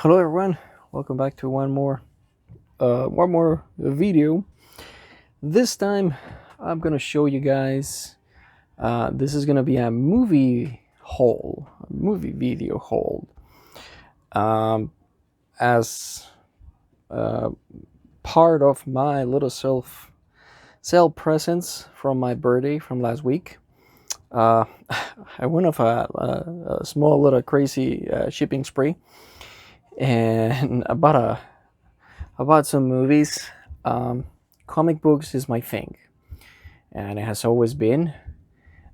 Hello everyone, welcome back to one more video. This time I'm gonna show you guys. This is gonna be a movie video haul. As part of my little sale presents from my birthday from last week. Uh, I went off a small little crazy shipping spree, and about some movies. Comic books is my thing, and it has always been.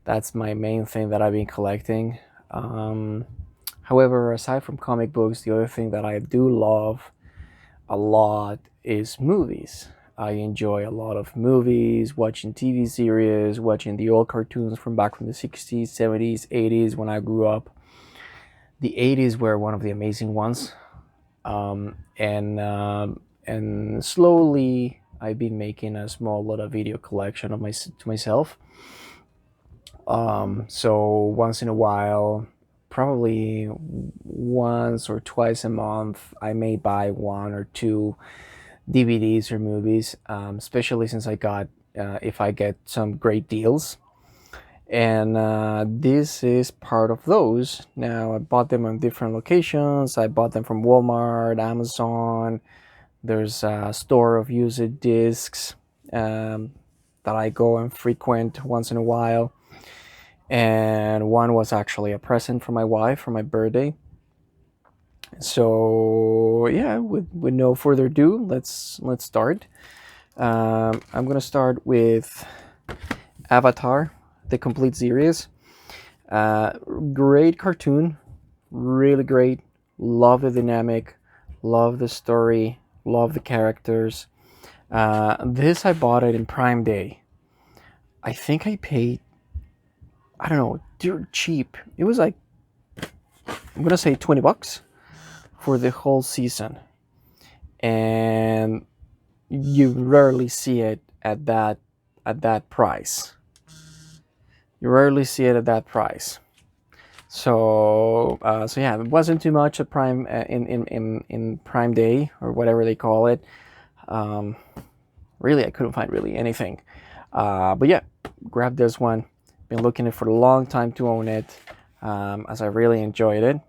That's my main thing that I've been collecting. However, aside from comic books, the other thing that I do love a lot is movies. I enjoy a lot of movies, watching TV series, watching the old cartoons from back from the 60s, 70s, 80s when I grew up. The 80s were one of the amazing ones. And slowly I've been making a small little video collection of to myself. So once in a while, probably once or twice a month, I may buy one or two DVDs or movies, especially since if I get some great deals. And this is part of those. Now, I bought them on different locations. I bought them from Walmart, Amazon. There's a store of used discs that I go and frequent once in a while. And one was actually a present for my wife for my birthday. So yeah, with no further ado, let's start. I'm gonna start with Avatar, the complete series. Great cartoon, really great. Love the dynamic, love the story, love the characters. This I bought it in Prime Day. I think I paid, I don't know, dirt cheap. It was like, I'm gonna say $20 for the whole season, and you rarely see it at that price. You rarely see it at that price. So yeah, it wasn't too much at Prime in Prime Day or whatever they call it. Really, I couldn't find really anything. But yeah, grab this one. Been looking for a long time to own it, as I really enjoyed it,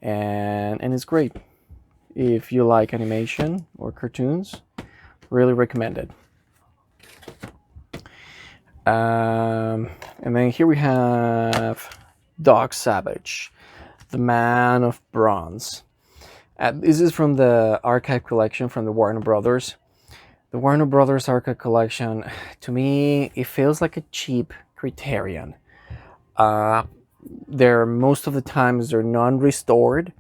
and it's great. If you like animation or cartoons, really recommend it. And then here we have Doc Savage, the Man of Bronze. This is from the archive collection from the Warner Brothers. The Warner Brothers archive collection, to me, it feels like a cheap Criterion. Most of the times they're non-restored.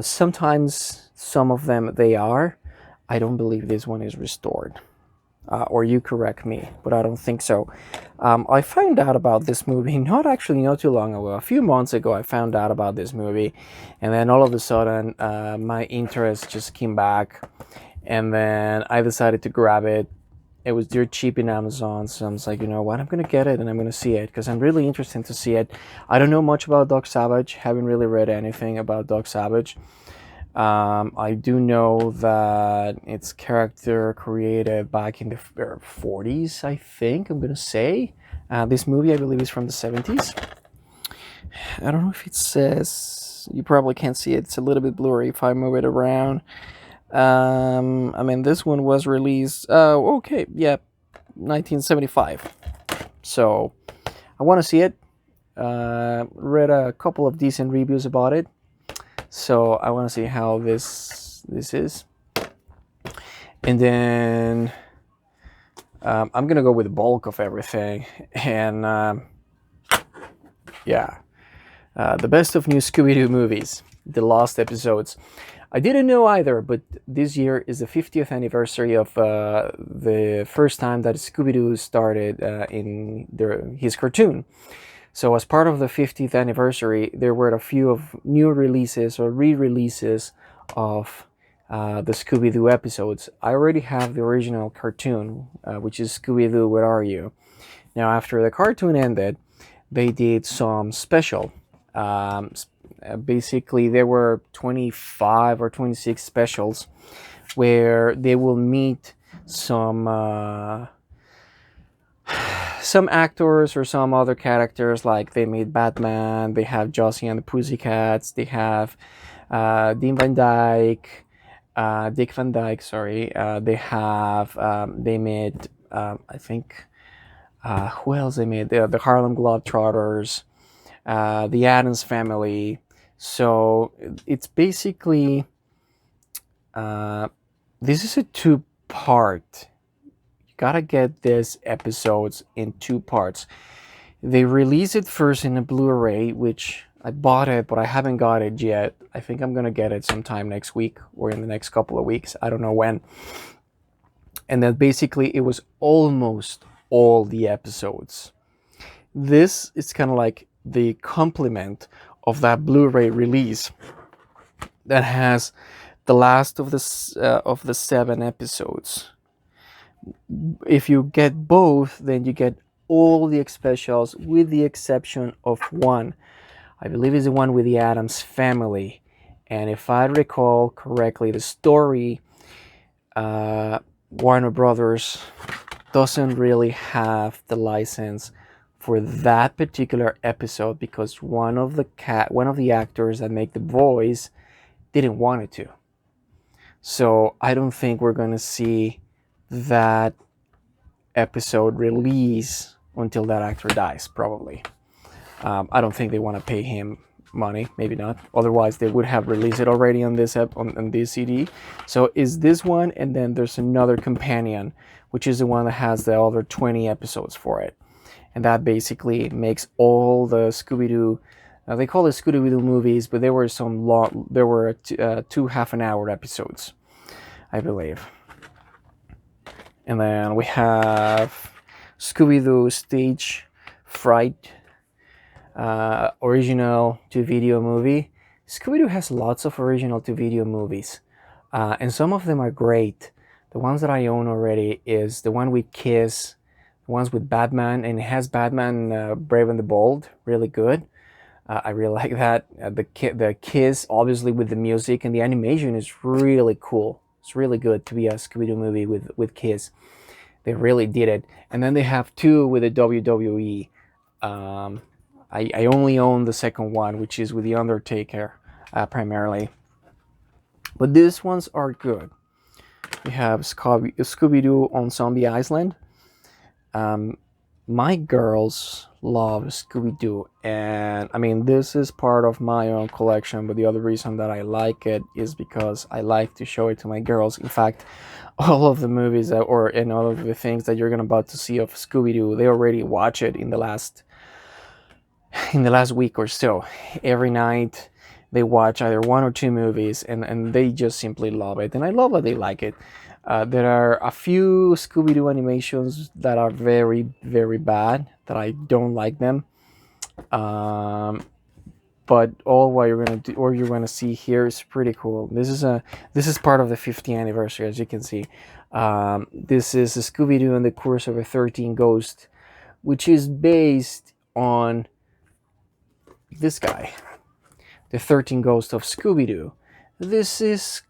Sometimes some of them they are. I don't believe this one is restored. Or you correct me, but I don't think so. I found out about this movie not too long ago. A few months ago, I found out about this movie, and then all of a sudden, my interest just came back, and then I decided to grab it. It was dirt cheap in Amazon, so I was like, you know what, I'm gonna get it and I'm gonna see it because I'm really interested to see it. I don't know much about Doc Savage. Haven't really read anything about Doc Savage. I do know that its character created back in the 40s, I think, I'm going to say. This movie, I believe, is from the 70s. I don't know if it says, you probably can't see it. It's a little bit blurry if I move it around. I mean, this one was released, okay, yeah, 1975. So, I want to see it. Read a couple of decent reviews about it. So I want to see how this is, and then I'm gonna go with the bulk of everything, and yeah, the best of new Scooby-Doo movies, the lost episodes. I didn't know either, but this year is the 50th anniversary of the first time that Scooby-Doo started in his cartoon. So as part of the 50th anniversary, there were a few of new releases or re-releases of the Scooby-Doo episodes. I already have the original cartoon, which is Scooby-Doo, Where Are You? Now, after the cartoon ended, they did some special Basically, there were 25 or 26 specials where they will meet some some actors or some other characters. Like they made Batman, they have Josie and the Pussycats, they have Dean Van Dyke, Dick Van Dyke, sorry. They have they made I think who else they made? The Harlem Globetrotters, the Addams Family. So it's basically this is a two-part. You gotta get this episodes in two parts. They release it first in a Blu-ray, which I bought it, but I haven't got it yet. I think I'm gonna get it sometime next week or in the next couple of weeks. I don't know when. And then basically it was almost all the episodes. This is kind of like the complement of that Blu-ray release that has the last of the 7 episodes. If you get both, then you get all the specials with the exception of one. I believe it's the one with the Addams Family. And if I recall correctly, the story, Warner Brothers doesn't really have the license for that particular episode because one of the actors that make the voice didn't want it to. So I don't think we're going to see that episode release until that actor dies, probably. I don't think they want to pay him money, maybe not. Otherwise, they would have released it already on this on this CD. So is this one, and then there's another companion, which is the one that has the other 20 episodes for it, and that basically makes all the Scooby-Doo. They call it Scooby-Doo movies, but there were some long. There were two half-an-hour episodes, I believe. And then we have Scooby-Doo Stage Fright, original to video movie. Scooby-Doo has lots of original to video movies, and some of them are great. The ones that I own already is the one with Kiss, the ones with Batman, and it has Batman Brave and the Bold, really good. I really like that. The Kiss, obviously, with the music and the animation is really cool. It's really good to be a Scooby-Doo movie with Kiss. They really did it. And then they have 2 with the WWE. I only own the second one, which is with The Undertaker, primarily. But these ones are good. We have Scooby-Doo on Zombie Island. My girls love Scooby-Doo, and I mean, this is part of my own collection, but the other reason that I like it is because I like to show it to my girls. In fact, all of the movies and all of the things that you're about to see of Scooby-Doo, they already watch it in the last week or so. Every night they watch either 1 or 2 movies, and they just simply love it, and I love that they like it. There are a few Scooby-Doo animations that are very, very bad, that I don't like them. But all what you're gonna see here is pretty cool. This is part of the 50th anniversary, as you can see. This is a Scooby-Doo and the Curse of a 13 Ghost, which is based on this guy, the 13 Ghost of Scooby-Doo. This is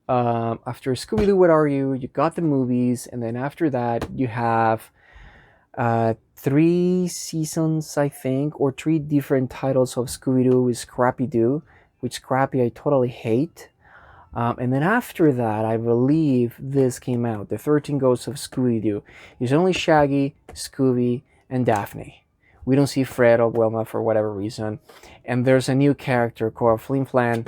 after Scooby-Doo, What Are You? You got the movies, and then after that you have 3 seasons, I think, or 3 different titles of Scooby-Doo with Scrappy-Doo, which Scrappy I totally hate. And then after that, I believe this came out, The 13 Ghosts of Scooby-Doo. It's only Shaggy, Scooby, and Daphne. We don't see Fred or Wilma for whatever reason. And there's a new character called Flim Flam.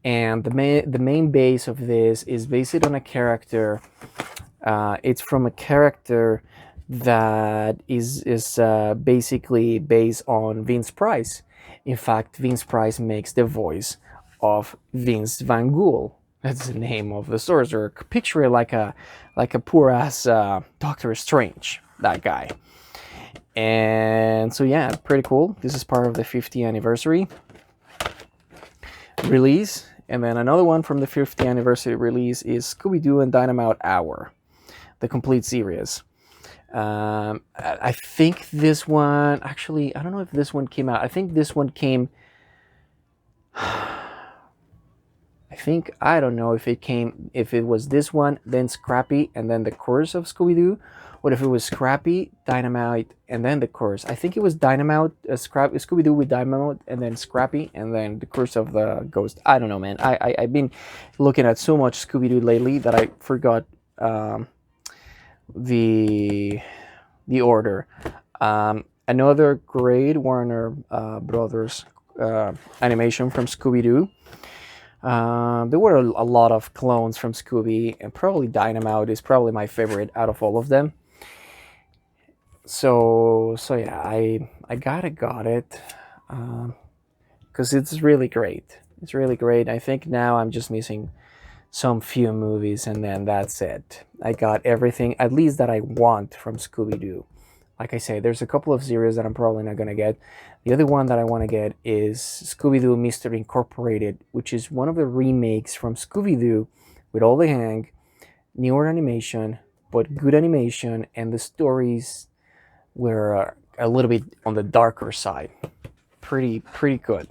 And the main base of this is based on a character. It's from a character that is basically based on Vince Price. In fact, Vince Price makes the voice of Vince Van Ghoul. That's the name of the sorcerer. Picture it like a poor ass Doctor Strange, that guy. And so yeah, pretty cool. This is part of the 50th anniversary release. And then another one from the 50th anniversary release is Scooby-Doo and Dynamite Hour, the complete series. I think this one, actually, I don't know if this one came out. I think this one came I think, I don't know if it was this one, then Scrappy, and then the Curse of Scooby-Doo, or if it was Scrappy, Dynamite, and then the Curse. I think it was Dynamite, Scooby-Doo with Dynamite, and then Scrappy, and then the Curse of the Ghost. I don't know, man. I've been looking at so much Scooby-Doo lately that I forgot the order. Another great Warner Brothers animation from Scooby-Doo. There were a lot of clones from Scooby, and probably Dynamite is probably my favorite out of all of them. So yeah, I got it, because it's really great. It's really great. I think now I'm just missing some few movies, and then that's it. I got everything, at least that I want from Scooby Doo. Like I say, there's a couple of series that I'm probably not gonna get. The other one that I want to get is Scooby Doo Mystery Incorporated, which is one of the remakes from Scooby Doo with all the hang, newer animation, but good animation, and the stories were a little bit on the darker side. Pretty good.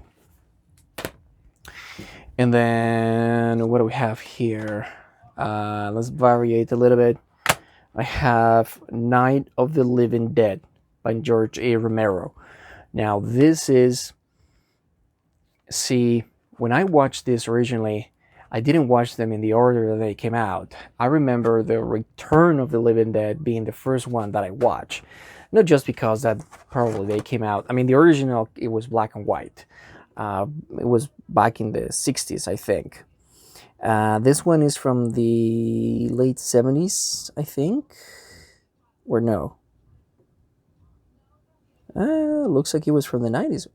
And then what do we have here? Let's variate a little bit. I have Night of the Living Dead by George A. Romero. Now this is, see, when I watched this originally, I didn't watch them in the order that they came out. I remember the Return of the Living Dead being the first one that I watched. Not just because that probably they came out. I mean, the original, it was black and white. It was back in the 60s, I think. This one is from the late 70s, I think. Or no. Looks like it was from the 90s.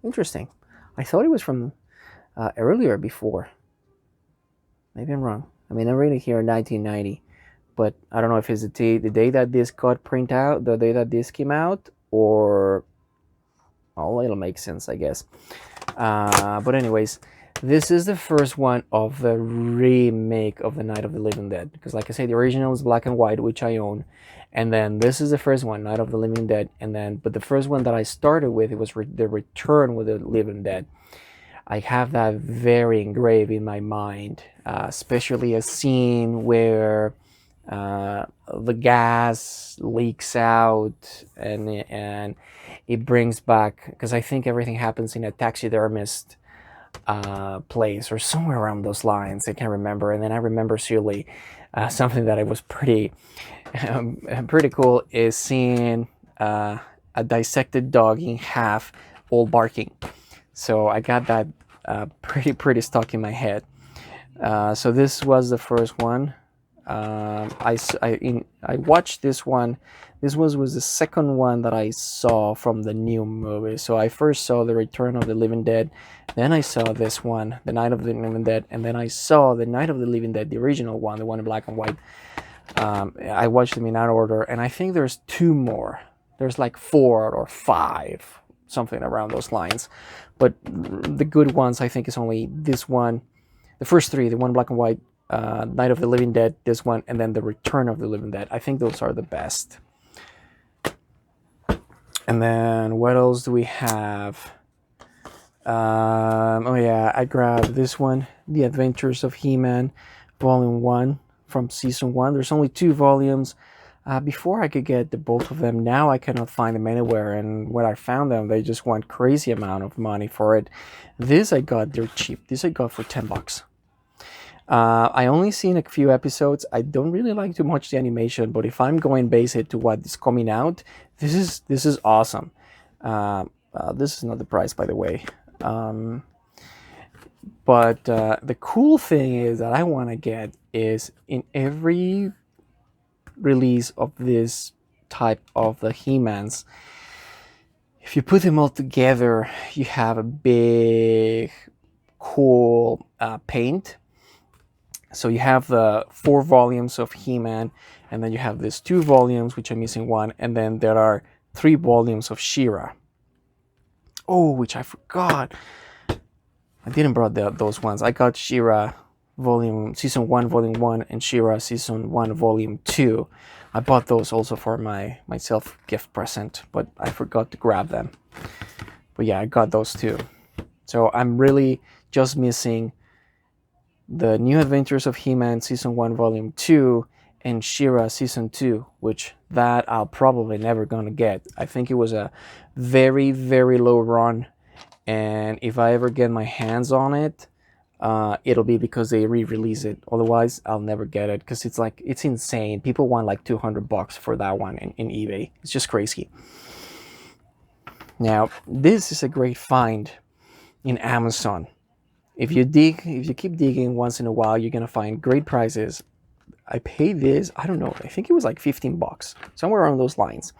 Interesting. I thought it was from earlier, before. Maybe I'm wrong. I mean, I'm reading here 1990. But I don't know if it's the day that this got print out, the day that this came out, or... well, it'll make sense, I guess. But anyways, this is the first one of the remake of the Night of the Living Dead. Because like I said, the original is black and white, which I own. And then this is the first one, Night of the Living Dead. But the first one that I started with, it was the Return with the Living Dead. I have that very engraved in my mind, especially a scene where the gas leaks out and it brings back, because I think everything happens in a taxidermist place or somewhere around those lines. I can't remember. And then I remember surely something that I was pretty cool is seeing a dissected dog in half, all barking. So I got that pretty stuck in my head. So this was the first one. I watched this one. This was the second one that I saw from the new movie. So I first saw The Return of the Living Dead, then I saw this one, The Night of the Living Dead, and then I saw The Night of the Living Dead, the original one, the one in black and white. I watched them in that order, and I think there's two more. There's like 4 or 5, something around those lines. But the good ones, I think, is only this one, the first 3, the one black and white, Night of the Living Dead, this one, and then The Return of the Living Dead. I think those are the best. And then what else do we have? Oh yeah, I grabbed this one, The Adventures of Heman, Volume 1 from Season 1. There's only 2 volumes. Before I could get the both of them. Now I cannot find them anywhere, and when I found them, they just want crazy amount of money for it. This I got dirt cheap. This I got for $10. I only seen a few episodes. I don't really like too much the animation, but if I'm going base it to what is coming out, this is awesome. This is not the price, by the way. But the cool thing is that I want to get is in every release of this type of the He-Mans, if you put them all together, you have a big, cool paint. So you have the 4 volumes of He-Man, and then you have these 2 volumes, which I'm missing one, and then there are 3 volumes of She-Ra. Oh, which I forgot. I didn't brought those ones. I got She-Ra Season 1, Volume 1, and She-Ra Season 1, Volume 2. I bought those also for myself gift present, but I forgot to grab them. But yeah, I got those too. So I'm really just missing the New Adventures of Heman Season 1 Volume 2 and She-Ra Season 2, which that I'll probably never gonna get. I think it was a very, very low run, and if I ever get my hands on it, it'll be because they re-release it. Otherwise, I'll never get it because it's insane. People want like $200 for that one in eBay. It's just crazy. Now, this is a great find in Amazon. If you keep digging once in a while, you're gonna find great prices. I paid this, I don't know, I think it was like $15, somewhere around those lines.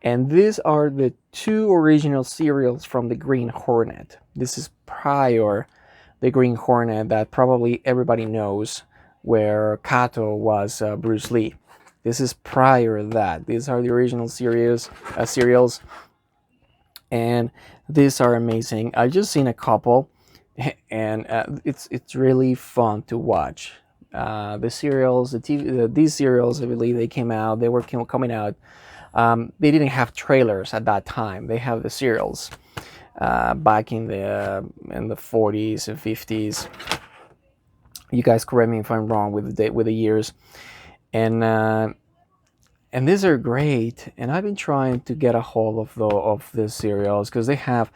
And these are the 2 original serials from the Green Hornet. This is prior the Green Hornet that probably everybody knows, where Kato was Bruce Lee. This is prior that. These are the original serials, and these are amazing. I've just seen a couple, and it's really fun to watch. The serials, these serials, I believe they came out. They were coming out. They didn't have trailers at that time. They have the serials back in the 40s and 50s. You guys correct me if I'm wrong with the years, and these are great. And I've been trying to get a hold of the serials because they have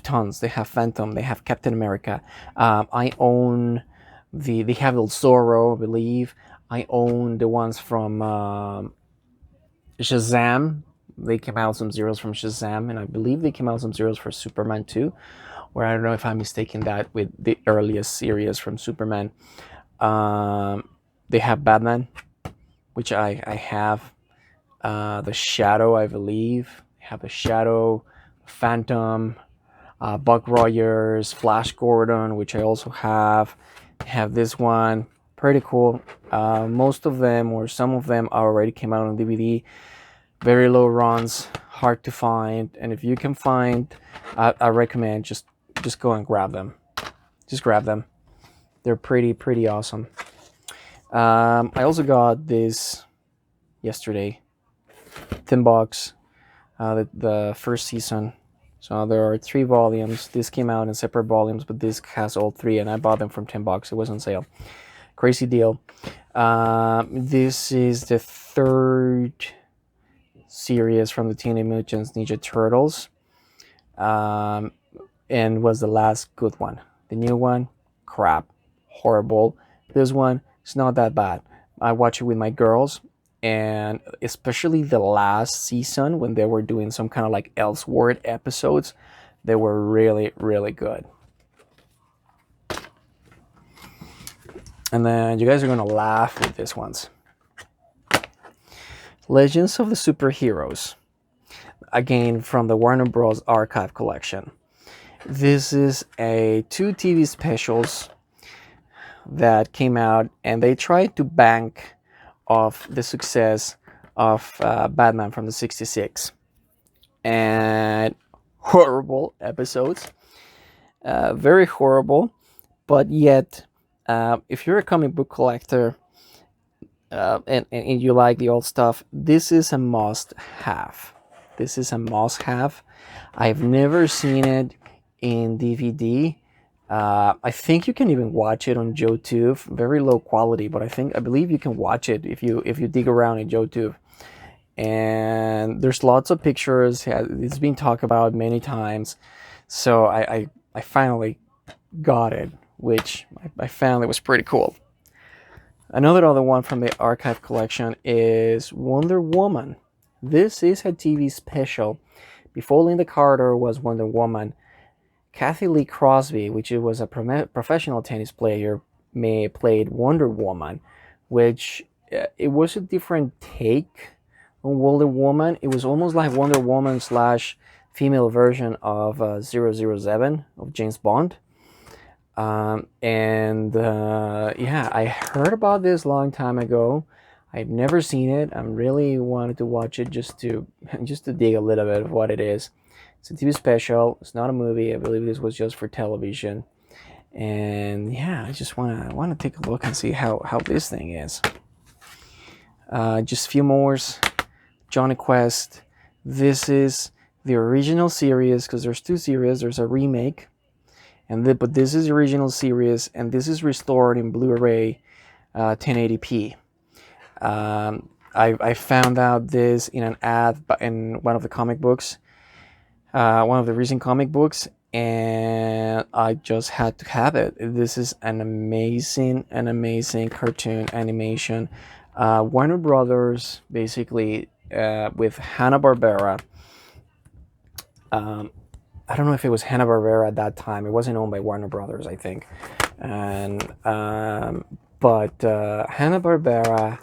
tons. They have Phantom. They have Captain America. I own they have El Zorro, I believe. I own the ones from Shazam. They came out some zeros from Shazam, and I believe they came out some zeros for Superman too. Or I don't know if I'm mistaken that with the earliest series from Superman. They have Batman, which I have. The Shadow, I believe. They have the Shadow, Phantom, Buck Rogers, Flash Gordon, which I also have. I have this one. Pretty cool. Most of them, or some of them, already came out on DVD. Very low runs, hard to find, and if you can find, I recommend just go and grab them. Just grab them. They're pretty awesome. I also got this yesterday. $10, the first season. So there are 3 volumes. This came out in separate volumes, but this has all 3, and I bought them from $10. It was on sale. Crazy deal. This is the 3rd series from the Teenage Mutant Ninja Turtles, and was the last good one. The new one, crap, horrible. This one, it's not that bad. I watch it with my girls, and especially the last season when they were doing some kind of like Elseworld episodes, they were really, really good. And then you guys are gonna laugh with these ones. Legends of the Superheroes, again from the Warner Bros. Archive collection. This is a 2 TV specials that came out, and they tried to bank off the success of Batman from the 66. And horrible episodes. Very horrible, but yet, if you're a comic book collector, and you like the old stuff, this is a must-have. This is a must-have. I've never seen it in DVD. I think you can even watch it on JoeTube. Very low quality, but I believe you can watch it if you dig around in JoeTube. And there's lots of pictures. It's been talked about many times. So I finally got it, which I found it was pretty cool. Another other one from the archive collection is Wonder Woman. This is a TV special. Before Linda Carter was Wonder Woman, Kathy Lee Crosby, which was a professional tennis player, played Wonder Woman, which it was a different take on Wonder Woman. It was almost like Wonder Woman / female version of 007 of James Bond. Yeah, I heard about this a long time ago. I've never seen it. I really wanted to watch it just to dig a little bit of what it is. It's a TV special. It's not a movie. I believe this was just for television. And yeah, I just wanna take a look and see how this thing is. Just a few more. Johnny Quest. This is the original series, because there's 2 series. There's a remake. but this is the original series, and this is restored in Blu-ray 1080p. I found out this in an ad in one of the comic books, one of the recent comic books, and I just had to have it. This is an amazing cartoon animation. Warner Brothers, basically, with Hanna-Barbera. I don't know if it was Hanna-Barbera at that time. It wasn't owned by Warner Brothers, I think. And but Hanna-Barbera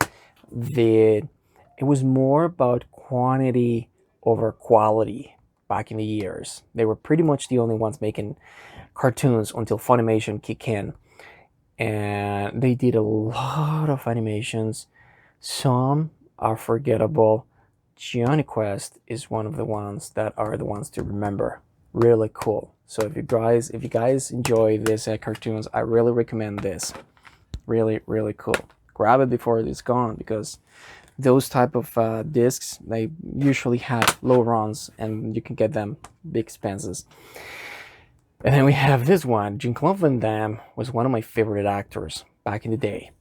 did. It was more about quantity over quality back in the years. They were pretty much the only ones making cartoons until Funimation kicked in, and they did a lot of animations. Some are forgettable. Johnny Quest is one of the ones that are the ones to remember. Really cool. So if you guys enjoy this cartoons, I really recommend this. Really cool. Grab it before it's gone, because those type of discs, they usually have low runs and you can get them big expenses. And then we have this one. JeanClaude Van Damme was one of my favorite actors back in the day.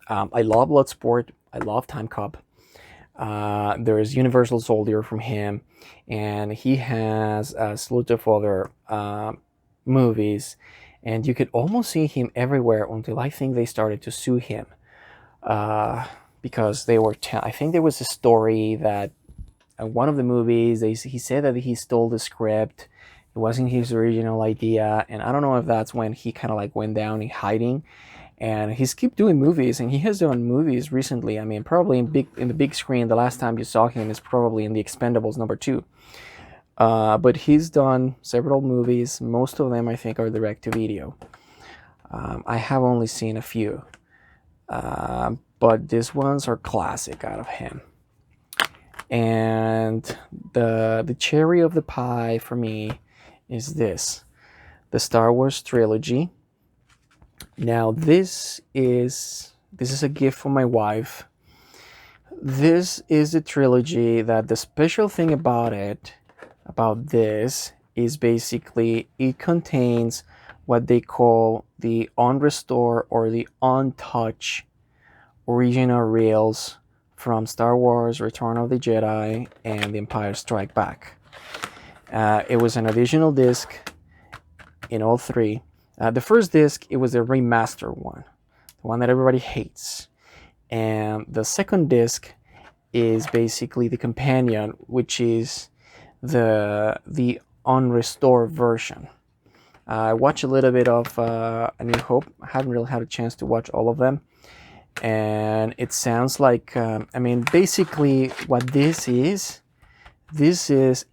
I love Bloodsport. I love Time Cop. There's Universal Soldier from him, and he has a slew of other movies, and you could almost see him everywhere until I think they started to sue him, because they were. I think there was a story that one of the movies he said that he stole the script. It wasn't his original idea, and I don't know if that's when he kind of like went down in hiding. And he's keep doing movies, and he has done movies recently. I mean, probably in the big screen. The last time you saw him is probably in The Expendables #2. But he's done several movies. Most of them, I think, are direct to video. I have only seen a few, but these ones are classic out of him. And the cherry of the pie for me is this, the Star Wars trilogy. Now this is a gift from my wife. This is a trilogy that the special thing about this is basically it contains what they call the unrestored or the untouched original reels from Star Wars, Return of the Jedi, and The Empire Strikes Back. It was an additional disc in all three. The first disc, it was the remaster one, the one that everybody hates. And the second disc is basically the companion, which is the unrestored version. I watched a little bit of A New Hope. I haven't really had a chance to watch all of them. And it sounds like, basically what this is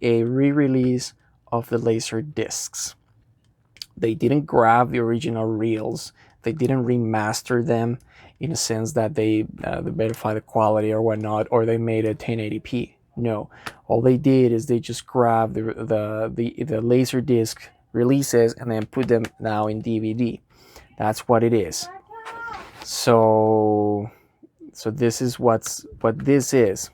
a re-release of the laser discs. They didn't grab the original reels. They didn't remaster them in a sense that they verify the quality or whatnot, or they made it 1080p. No, all they did is they just grabbed the laser disc releases and then put them now in DVD. That's what it is. So this is what this is.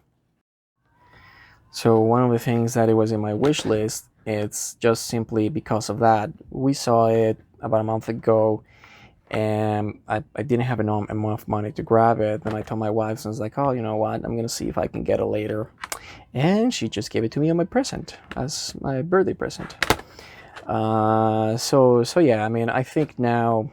So one of the things that it was in my wish list, it's just simply because of that. We saw it about a month ago, and I didn't have enough money to grab it. And I told my wife, and I was like, oh, you know what? I'm gonna see if I can get it later. And she just gave it to me on my present, as my birthday present. So yeah, I think now,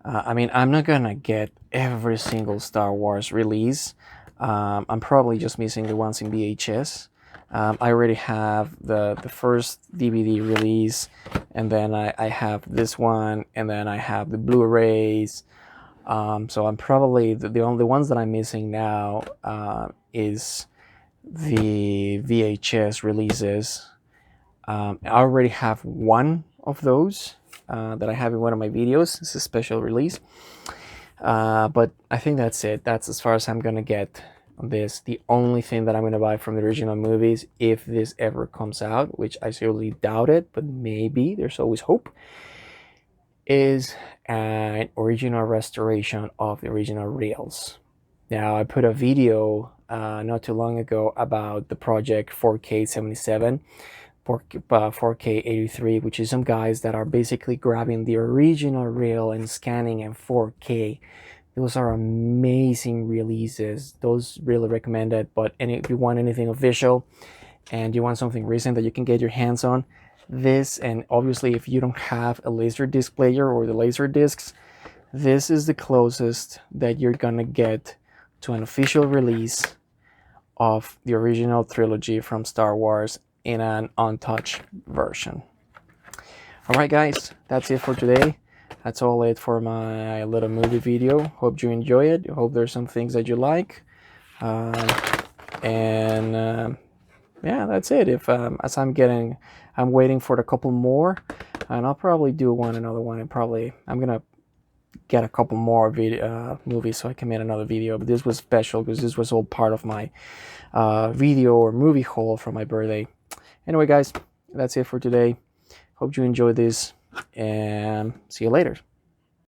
I'm not gonna get every single Star Wars release. I'm probably just missing the ones in VHS. I already have the first DVD release, and then I have this one, and then I have the Blu-rays. So I'm probably the only ones that I'm missing now is the VHS releases. I already have one of those that I have in one of my videos. It's a special release. But I think that's it. That's as far as I'm gonna get on this. The only thing that I'm gonna buy from the original movies, if this ever comes out, which I seriously doubt it, but maybe, there's always hope, is an original restoration of the original reels. Now, I put a video not too long ago about the project 4K77. 4K 83, which is some guys that are basically grabbing the original reel and scanning in 4K. Those are amazing releases. Those really recommended. But if you want anything official and you want something recent that you can get your hands on, this, and obviously if you don't have a Laserdisc player or the Laserdiscs, this is the closest that you're gonna get to an official release of the original trilogy from Star Wars in an untouched version. All right, guys, that's it for today. That's all it for my little movie video. Hope you enjoy it. Hope there's some things that you like. Yeah, that's it. If as I'm waiting for a couple more, and I'll probably do another one, and probably I'm gonna get a couple more movies so I can make another video. But this was special because this was all part of my video or movie haul for my birthday. Anyway, guys, that's it for today. Hope you enjoyed this, and see you later.